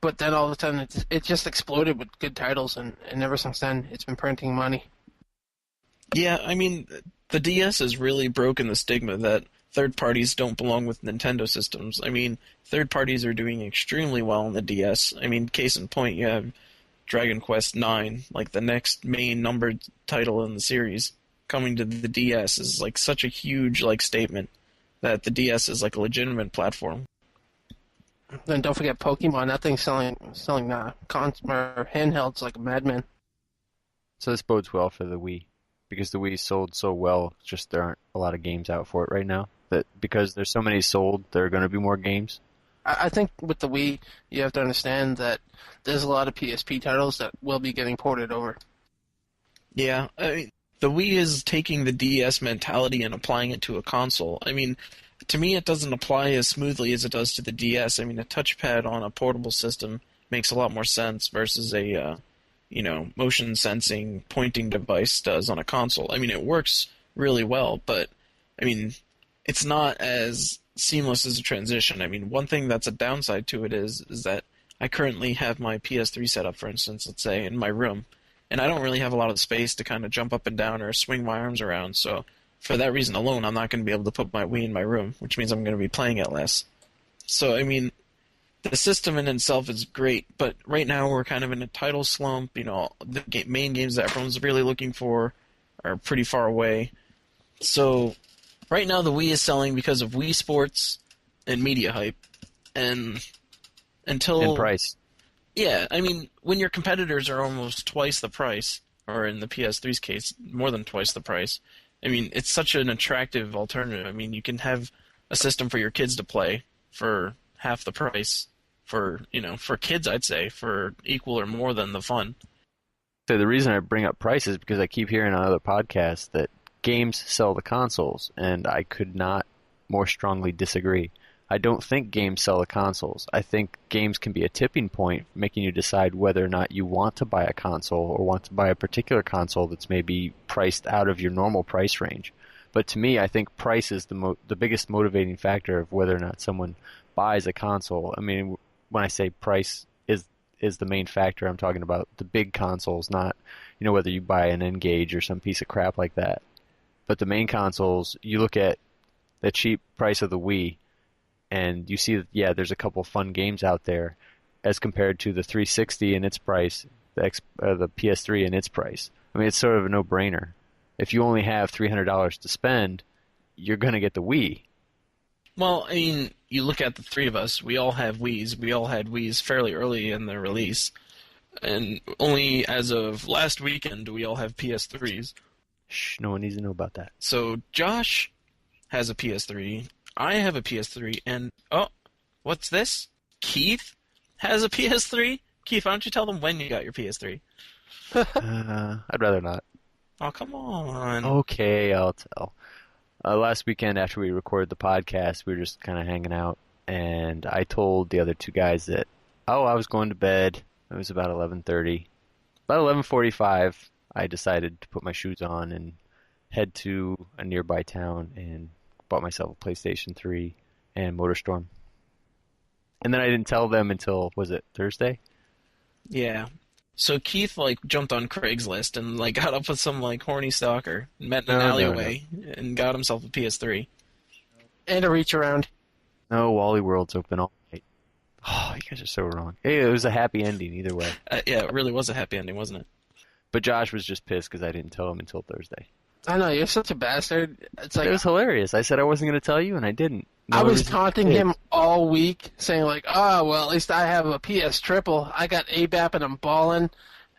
But then all of a sudden, it just exploded with good titles, and ever since then, it's been printing money. Yeah, I mean, the DS has really broken the stigma that third parties don't belong with Nintendo systems. I mean, third parties are doing extremely well on the DS. I mean, case in point, you have Dragon Quest IX, like the next main numbered title in the series, coming to the DS is like such a huge like statement that the DS is like a legitimate platform. Then don't forget Pokemon. That thing's selling handhelds like a madman. So this bodes well for the Wii. Because the Wii sold so well, just there aren't a lot of games out for it right now. That because there's so many sold, there are going to be more games. I think with the Wii, you have to understand that there's a lot of PSP titles that will be getting ported over. Yeah, I mean, the Wii is taking the DS mentality and applying it to a console. I mean, to me, it doesn't apply as smoothly as it does to the DS. I mean, a touchpad on a portable system makes a lot more sense versus a motion sensing pointing device does on a console. I mean, it works really well, but I mean, it's not as seamless as a transition. I mean, one thing that's a downside to it is that I currently have my PS3 set up, for instance, let's say, in my room, and I don't really have a lot of space to kind of jump up and down or swing my arms around, so for that reason alone, I'm not going to be able to put my Wii in my room, which means I'm going to be playing it less. So, I mean, the system in itself is great, but right now we're kind of in a title slump. The main games that everyone's really looking for are pretty far away. So right now the Wii is selling because of Wii Sports and media hype. And until... And price. Yeah, I mean, when your competitors are almost twice the price, or in the PS3's case, more than twice the price, I mean, it's such an attractive alternative. I mean, you can have a system for your kids to play for half the price for kids, I'd say, for equal or more than the fun. So the reason I bring up price is because I keep hearing on other podcasts that games sell the consoles, and I could not more strongly disagree. I don't think games sell the consoles. I think games can be a tipping point, making you decide whether or not you want to buy a console or want to buy a particular console that's maybe priced out of your normal price range. But to me, I think price is the biggest motivating factor of whether or not someone buys a console. I mean, when I say price is the main factor, I'm talking about the big consoles, not whether you buy an N-Gage or some piece of crap like that. But the main consoles, you look at the cheap price of the Wii, and you see, yeah, there's a couple fun games out there as compared to the 360 and its price, the PS3 and its price. I mean, it's sort of a no-brainer. If you only have $300 to spend, you're going to get the Wii. Well, I mean, you look at the three of us, we all have Wiis. We all had Wiis fairly early in the release. And only as of last weekend do we all have PS3s. Shh, no one needs to know about that. So Josh has a PS3. I have a PS3, and what's this? Keith has a PS3. Keith, why don't you tell them when you got your PS3? I'd rather not. Oh, come on. Okay, I'll tell. Last weekend after we recorded the podcast, we were just kind of hanging out, and I told the other two guys that, I was going to bed. It was about 11:30. About 11:45, I decided to put my shoes on and head to a nearby town and bought myself a PlayStation 3 and MotorStorm. And then I didn't tell them until, was it Thursday? Yeah. So Keith jumped on Craigslist and got up with some horny stalker, met in an alleyway, and got himself a PS3. And a reach around. No, Wally World's open all night. Oh, you guys are so wrong. Hey, it was a happy ending either way. Yeah, it really was a happy ending, wasn't it? But Josh was just pissed because I didn't tell him until Thursday. I know, you're such a bastard. It's It was hilarious. I said I wasn't going to tell you, and I didn't. I was taunting him all week, saying well, at least I have a PS triple. I got ABAP and I'm balling.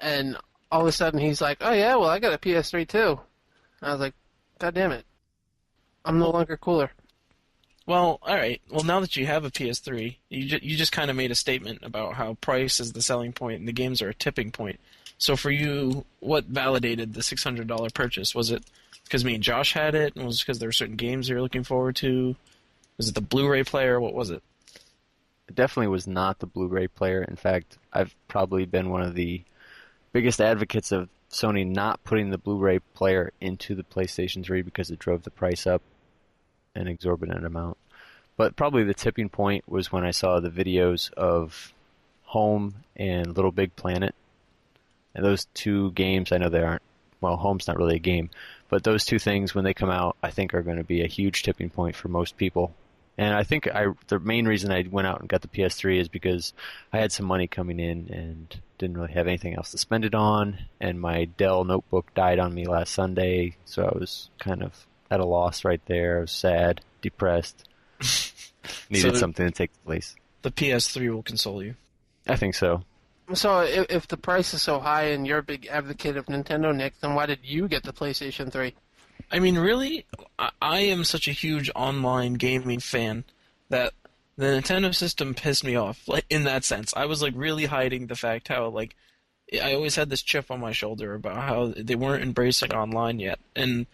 And all of a sudden he's like, oh yeah, well I got a PS3 too. And I was like, God damn it. I'm no longer cooler. Well, alright. Well, now that you have a PS3, you just kind of made a statement about how price is the selling point and the games are a tipping point. So for you, what validated the $600 purchase? Was it because me and Josh had it? And was it because there were certain games you were looking forward to? Was it the Blu-ray player? What was it? It definitely was not the Blu-ray player. In fact, I've probably been one of the biggest advocates of Sony not putting the Blu-ray player into the PlayStation 3 because it drove the price up an exorbitant amount. But probably the tipping point was when I saw the videos of Home and Little Big Planet. And those two games, I know they aren't, well, Home's not really a game, but those two things, when they come out, I think are going to be a huge tipping point for most people. And I think the main reason I went out and got the PS3 is because I had some money coming in and didn't really have anything else to spend it on, and my Dell notebook died on me last Sunday, so I was kind of at a loss right there. I was sad, depressed, needed something to take the place. The PS3 will console you. I think so. So if the price is so high and you're a big advocate of Nintendo, Nick, then why did you get the PlayStation 3? I mean, really, I am such a huge online gaming fan that the Nintendo system pissed me off. In that sense, I was really hiding the fact how I always had this chip on my shoulder about how they weren't embracing online yet, and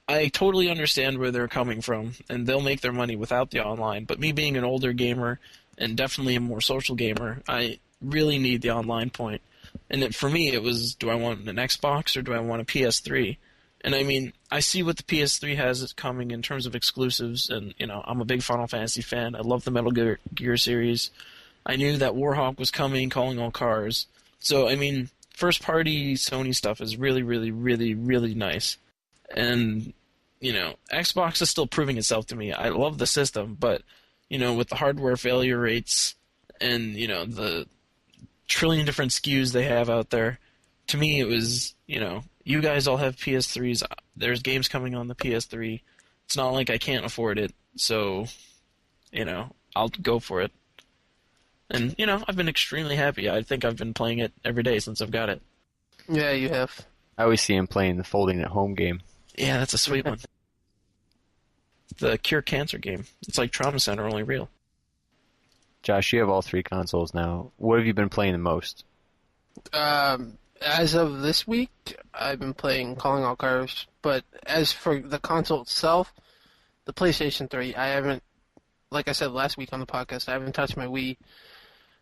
I totally understand where they're coming from, and they'll make their money without the online. But me being an older gamer and definitely a more social gamer, I really need the online point. And for me, it was, do I want an Xbox or do I want a PS3? And I mean, I see what the PS3 has coming in terms of exclusives, and I'm a big Final Fantasy fan. I love the Metal Gear series. I knew that Warhawk was coming, Calling All Cars. So I mean, first-party Sony stuff is really, really, really, really nice. And Xbox is still proving itself to me. I love the system, but with the hardware failure rates and the trillion different SKUs they have out there, to me it was you guys all have PS3s. There's games coming on the PS3. It's not like I can't afford it, so I'll go for it. And I've been extremely happy. I think I've been playing it every day since I've got it. Yeah, you have. I always see him playing the folding at home game. Yeah, that's a sweet one. The Cure Cancer game. It's like Trauma Center, only real. Josh, you have all three consoles now. What have you been playing the most? As of this week, I've been playing Calling All Cars, but as for the console itself, the PlayStation 3, I haven't, like I said last week on the podcast, I haven't touched my Wii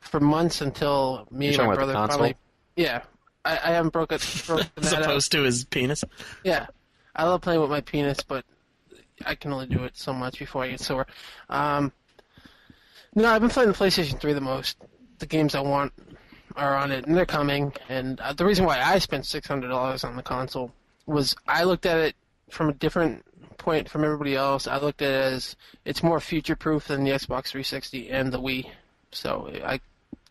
for months until me and my brother probably... Yeah, I haven't broken As opposed to his penis? Yeah. I love playing with my penis, but I can only do it so much before I get sore. No, I've been playing the PlayStation 3 the most. The games I want are on it, and they're coming. And the reason why I spent $600 on the console was I looked at it from a different point from everybody else. I looked at it as it's more future-proof than the Xbox 360 and the Wii. So I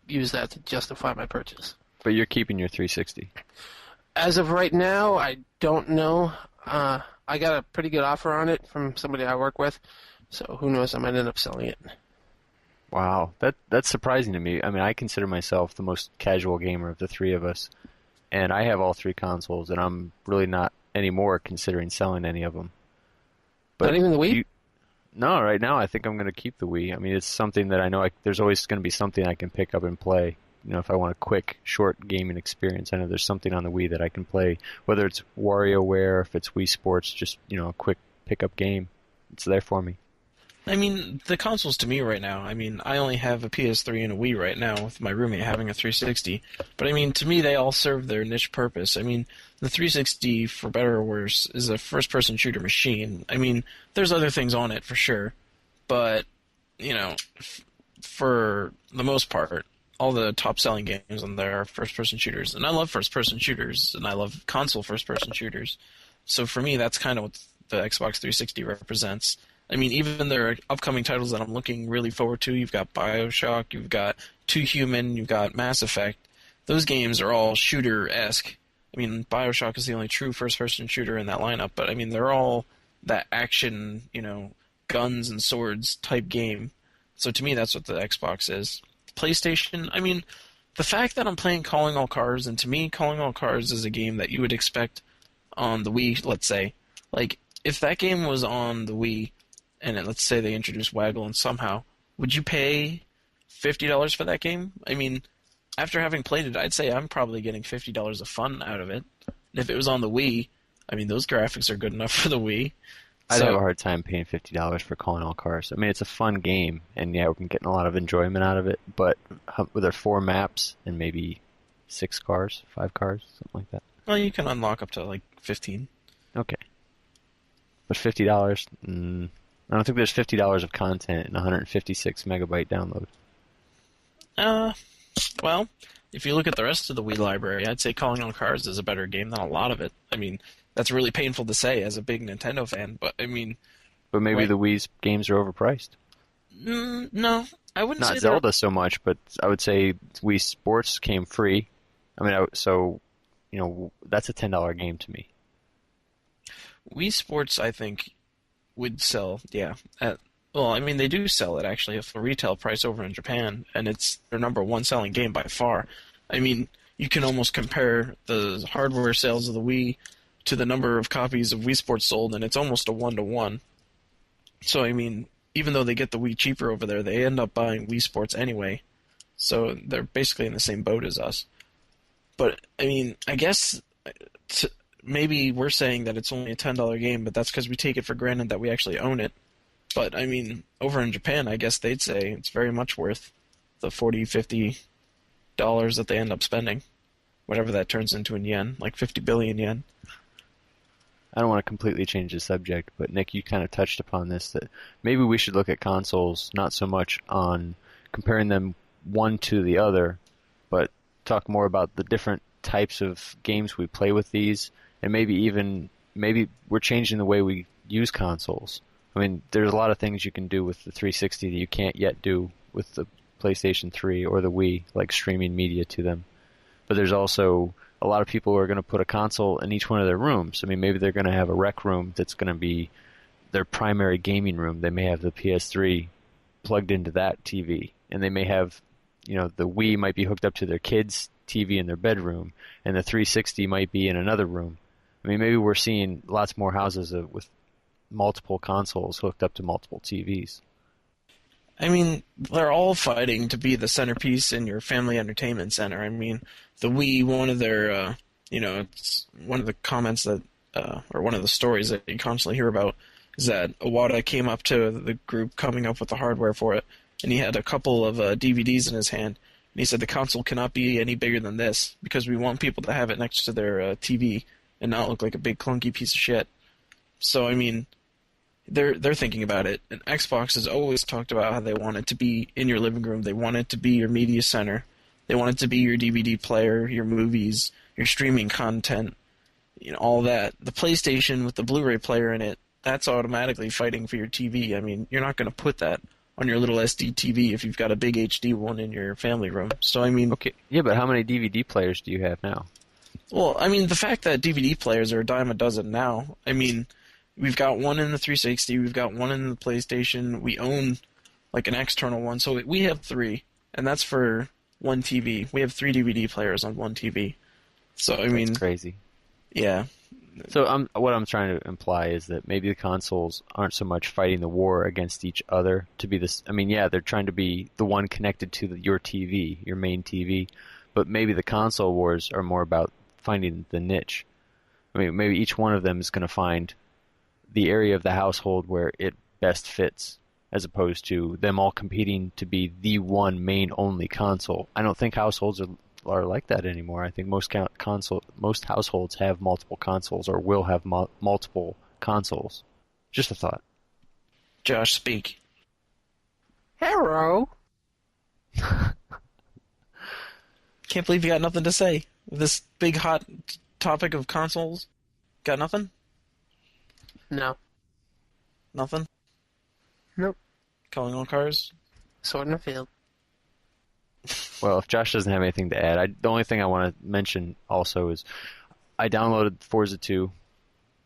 use that to justify my purchase. But you're keeping your 360. As of right now, I don't know. I got a pretty good offer on it from somebody I work with, so who knows, I might end up selling it. Wow, that's surprising to me. I mean, I consider myself the most casual gamer of the three of us, and I have all three consoles, and I'm really not anymore considering selling any of them. Not even the Wii? No, right now I think I'm going to keep the Wii. I mean, it's something that I know there's always going to be something I can pick up and play. You know, if I want a quick, short gaming experience, I know there's something on the Wii that I can play, whether it's WarioWare, if it's Wii Sports, just, a quick pickup game. It's there for me. I mean, the consoles to me right now, I mean, I only have a PS3 and a Wii right now with my roommate having a 360. But I mean, to me, they all serve their niche purpose. I mean, the 360, for better or worse, is a first-person shooter machine. I mean, there's other things on it for sure. But, for the most part, all the top-selling games on there are first-person shooters. And I love first-person shooters, and I love console first-person shooters. So for me, that's kind of what the Xbox 360 represents. I mean, even their upcoming titles that I'm looking really forward to, you've got BioShock, you've got Two Human, you've got Mass Effect. Those games are all shooter-esque. I mean, BioShock is the only true first-person shooter in that lineup, but I mean, they're all that action, guns and swords type game. So to me, that's what the Xbox is. PlayStation, I mean, the fact that I'm playing Calling All Cars, and to me, Calling All Cars is a game that you would expect on the Wii, let's say. Like, if that game was on the Wii, and let's say they introduced Waggle and somehow, would you pay $50 for that game? I mean, after having played it, I'd say I'm probably getting $50 of fun out of it. And if it was on the Wii, I mean, those graphics are good enough for the Wii. I'd have a hard time paying $50 for Calling All Cars. I mean, it's a fun game, and yeah, we're getting a lot of enjoyment out of it, but with their 4 maps and maybe 5 cars, something like that. Well, you can unlock up to, 15. Okay. But $50, I don't think there's $50 of content and 156 megabyte download. Well, if you look at the rest of the Wii library, I'd say Calling All Cars is a better game than a lot of it. I mean, that's really painful to say as a big Nintendo fan, but I mean... But maybe the Wii's games are overpriced. No, I wouldn't say Not Zelda so much, but I would say Wii Sports came free. I mean, that's a $10 game to me. Wii Sports, I think, would sell, yeah. They do sell it, actually, for retail price over in Japan, and it's their number 1 selling game by far. I mean, you can almost compare the hardware sales of the Wii to the number of copies of Wii Sports sold, and it's almost a 1-to-1. So, I mean, even though they get the Wii cheaper over there, they end up buying Wii Sports anyway. So they're basically in the same boat as us. But, I mean, I guess... maybe we're saying that it's only a $10 game, but that's because we take it for granted that we actually own it. But, I mean, over in Japan, I guess they'd say it's very much worth the $40, $50 that they end up spending. Whatever that turns into in yen, like 50 billion yen. I don't want to completely change the subject, but Nick, you kind of touched upon this, that maybe we should look at consoles not so much on comparing them one to the other, but talk more about the different types of games we play with these, and maybe we're changing the way we use consoles. I mean, there's a lot of things you can do with the 360 that you can't yet do with the PlayStation 3 or the Wii, like streaming media to them. But there's also a lot of people who are going to put a console in each one of their rooms. I mean, maybe they're going to have a rec room that's going to be their primary gaming room. They may have the PS3 plugged into that TV, and they may have, the Wii might be hooked up to their kids' TV in their bedroom, and the 360 might be in another room. I mean, maybe we're seeing lots more houses with multiple consoles hooked up to multiple TVs. I mean, they're all fighting to be the centerpiece in your family entertainment center. I mean, the Wii, one of their, it's one of the comments that, or one of the stories that you constantly hear about is that Iwata came up to the group coming up with the hardware for it, and he had a couple of DVDs in his hand, and he said the console cannot be any bigger than this because we want people to have it next to their TV and not look like a big clunky piece of shit. So, I mean, they're thinking about it. And Xbox has always talked about how they want it to be in your living room. They want it to be your media center. They want it to be your DVD player, your movies, your streaming content, all that. The PlayStation with the Blu-ray player in it, that's automatically fighting for your TV. I mean, you're not going to put that on your little SD TV if you've got a big HD one in your family room. So, I mean... Okay, yeah, but how many DVD players do you have now? Well, I mean, the fact that DVD players are a dime a dozen now, I mean... We've got one in the 360, we've got one in the PlayStation, we own an external one, so we have 3, and that's for one TV. We have 3 DVD players on one TV. So, I mean... That's crazy. Yeah. So what I'm trying to imply is that maybe the consoles aren't so much fighting the war against each other to be this. I mean, yeah, they're trying to be the one connected to your TV, your main TV, but maybe the console wars are more about finding the niche. I mean, maybe each one of them is going to find the area of the household where it best fits, as opposed to them all competing to be the one main only console. I don't think households are like that anymore. I think most households have multiple consoles or will have multiple consoles. Just a thought. Josh, speak. Hello. Can't believe you got nothing to say. This big hot topic of consoles. Got nothing? No. Nothing? Nope. Calling all cars? Sword in the field. Well, if Josh doesn't have anything to add, the only thing I want to mention also is I downloaded Forza 2,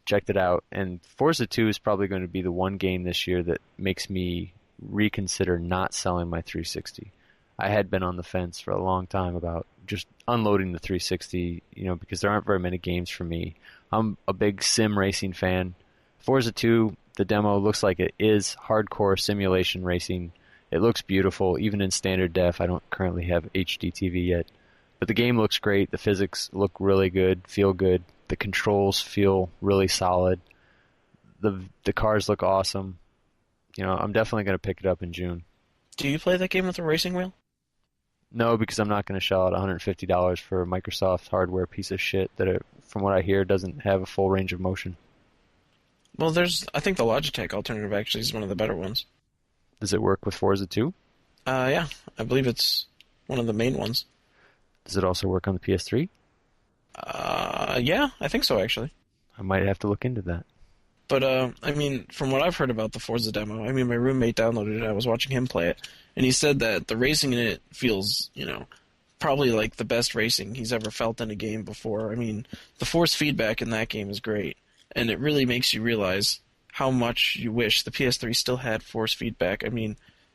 checked it out, and Forza 2 is probably going to be the one game this year that makes me reconsider not selling my 360. I had been on the fence for a long time about just unloading the 360, because there aren't very many games for me. I'm a big sim racing fan. Forza 2, the demo looks like it is hardcore simulation racing. It looks beautiful, even in standard def. I don't currently have HD TV yet. But the game looks great. The physics look really good, feel good. The controls feel really solid. The cars look awesome. I'm definitely going to pick it up in June. Do you play that game with a racing wheel? No, because I'm not going to shell out $150 for a Microsoft hardware piece of shit that, from what I hear, doesn't have a full range of motion. Well, I think the Logitech alternative actually is one of the better ones. Does it work with Forza 2? Yeah. I believe it's one of the main ones. Does it also work on the PS3? Yeah, I think so, actually. I might have to look into that. But, from what I've heard about the Forza demo, my roommate downloaded it, I was watching him play it, and he said that the racing in it feels, probably like the best racing he's ever felt in a game before. The force feedback in that game is great, and it really makes you realize how much you wish the PS3 still had force feedback.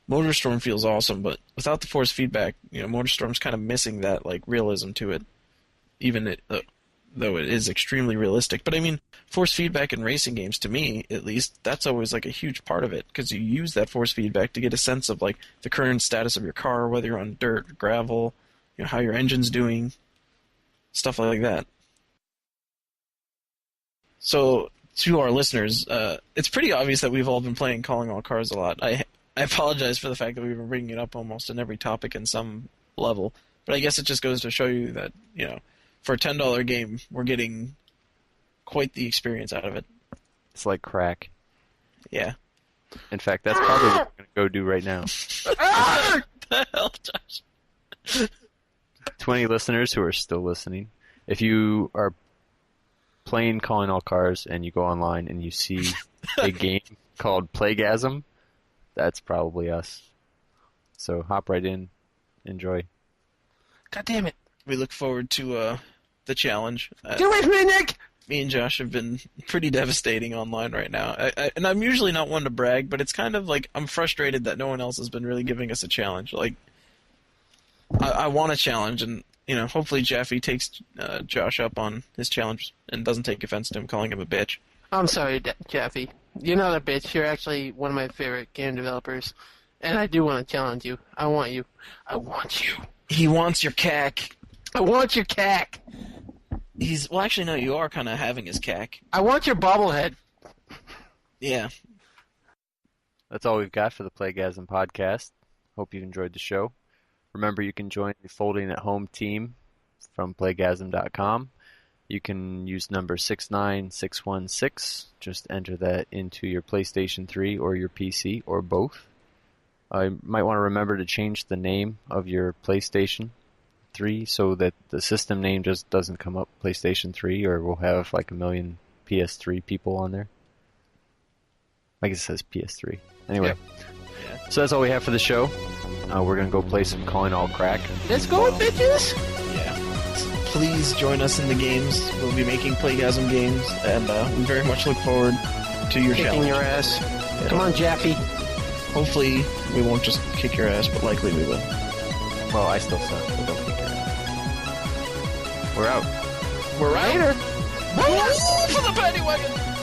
MotorStorm feels awesome, but without the force feedback, MotorStorm's kind of missing that, realism to it, even though it is extremely realistic. But force feedback in racing games, to me at least, that's always a huge part of it, because you use that force feedback to get a sense of the current status of your car, whether you're on dirt, or gravel, how your engine's doing, stuff like that. So, to our listeners, it's pretty obvious that we've all been playing Calling All Cars a lot. I apologize for the fact that we've been bringing it up almost in every topic in some level, but I guess it just goes to show you that, for a $10 game, we're getting quite the experience out of it. It's like crack. Yeah. In fact, that's probably what I'm going to go do right now. What the hell, Josh? 20 listeners who are still listening, if you are playing Calling All Cars and you go online and you see a game called Playgasm, that's probably us. So hop right in, enjoy. God damn it. We look forward to the challenge. Get away from me, Nick! Me and Josh have been pretty devastating online right now. And I'm usually not one to brag, but it's kind of I'm frustrated that no one else has been really giving us a challenge. I want a challenge, and hopefully Jaffe takes Josh up on his challenge and doesn't take offense to him calling him a bitch. I'm sorry, Jaffe. You're not a bitch. You're actually one of my favorite game developers. And I do want to challenge you. I want you. I want you. He wants your cack. I want your cack. Well, actually, no, you are kind of having his cack. I want your bobblehead. Yeah. That's all we've got for the Playgasm podcast. Hope you enjoyed the show. Remember, you can join the Folding at Home team from Playgasm.com. You can use number 69616. Just enter that into your PlayStation 3 or your PC or both. You might want to remember to change the name of your PlayStation 3 so that the system name just doesn't come up PlayStation 3, or we'll have a million PS3 people on there. I guess it says PS3. Anyway, Yeah. So that's all we have for the show. We're going to go play some Calling All Crack. Let's go, bitches! Yeah. Please join us in the games. We'll be making Playgasm games, and we very much look forward to your Kicking challenge. your ass. Yeah. Come on, Jaffe. Hopefully, we won't just kick your ass, but likely we will. Well, I still suck, so don't kick your ass. We're out. We're Later. Woo for the paddy wagon!